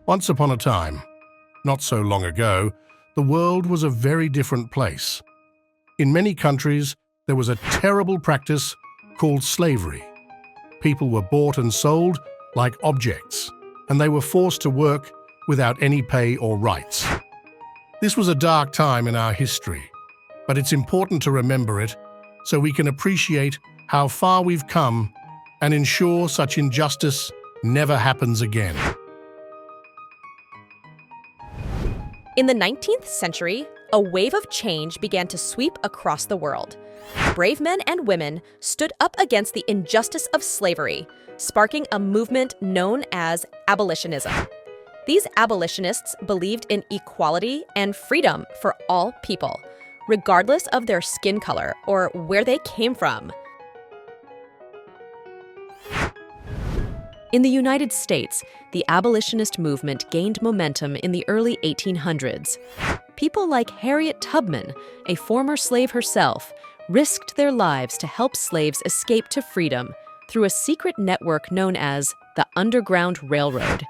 Once upon a time, not so long ago, the world was a very different place. In many countries, there was a terrible practice called slavery. People were bought and sold like objects, and they were forced to work without any pay or rights. This was a dark time in our history, but it's important to remember it so we can appreciate how far we've come and ensure such injustice never happens again. In the 19th century, a wave of change began to sweep across the world. Brave men and women stood up against the injustice of slavery, sparking a movement known as abolitionism. These abolitionists believed in equality and freedom for all people, regardless of their skin color or where they came from. In the United States, the abolitionist movement gained momentum in the early 1800s. People like Harriet Tubman, a former slave herself, risked their lives to help slaves escape to freedom through a secret network known as the Underground Railroad.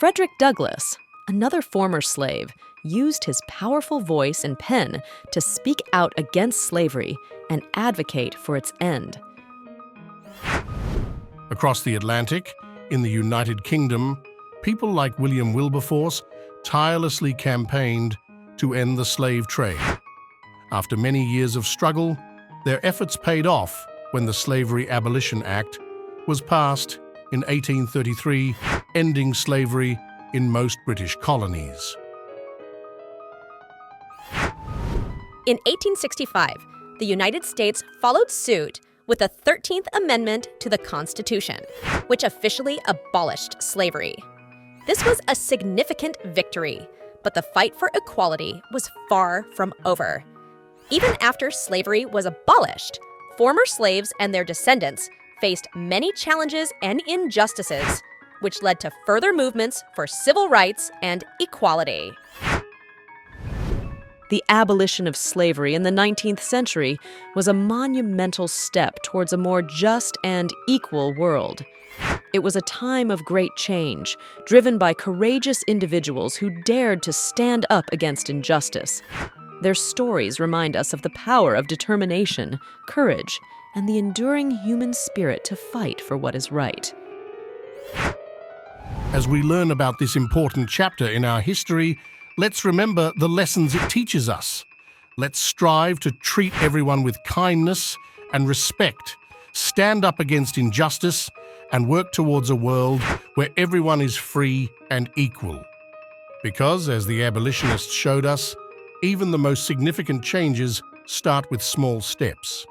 Frederick Douglass, another former slave, used his powerful voice and pen to speak out against slavery and advocate for its end. Across the Atlantic, in the United Kingdom, people like William Wilberforce tirelessly campaigned to end the slave trade. After many years of struggle, their efforts paid off when the Slavery Abolition Act was passed in 1833, ending slavery in most British colonies. In 1865, the United States followed suit with the 13th Amendment to the Constitution, which officially abolished slavery. This was a significant victory, but the fight for equality was far from over. Even after slavery was abolished, former slaves and their descendants faced many challenges and injustices, which led to further movements for civil rights and equality. The abolition of slavery in the 19th century was a monumental step towards a more just and equal world. It was a time of great change, driven by courageous individuals who dared to stand up against injustice. Their stories remind us of the power of determination, courage, and the enduring human spirit to fight for what is right. As we learn about this important chapter in our history, let's remember the lessons it teaches us. Let's strive to treat everyone with kindness and respect, stand up against injustice, and work towards a world where everyone is free and equal. Because, as the abolitionists showed us, even the most significant changes start with small steps.